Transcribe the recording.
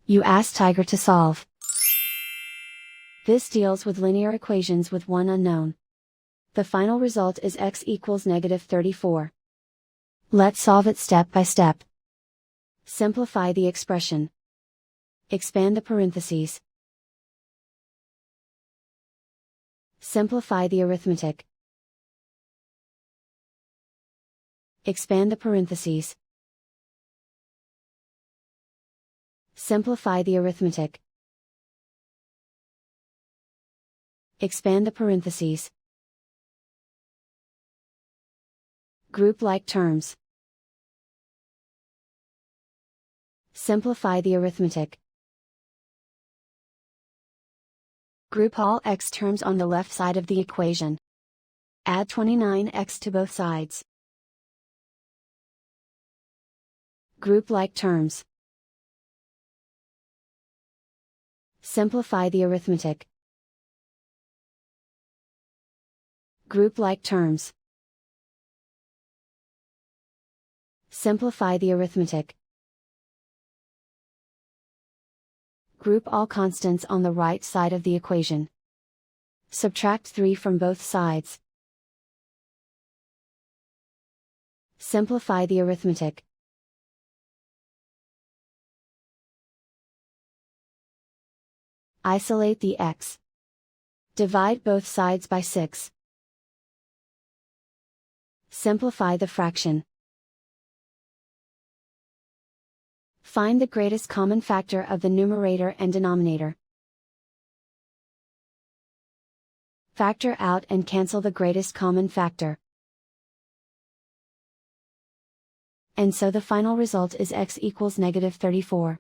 You ask Tiger to solve. This deals with linear equations with one unknown. The final result is x equals -34. Let's solve it step by step. Simplify the expression. Expand the parentheses. Simplify the arithmetic. Expand the parentheses. Simplify the arithmetic. Expand the parentheses. Group like terms. Simplify the arithmetic. Group all x terms on the left side of the equation. Add 29x to both sides. Group like terms. Simplify the arithmetic. Group like terms. Simplify the arithmetic. Group all constants on the right side of the equation. Subtract 3 from both sides. Simplify the arithmetic. Isolate the x. Divide both sides by 6. Simplify the fraction. Find the greatest common factor of the numerator and denominator. Factor out and cancel the greatest common factor. And so the final result is x equals -34.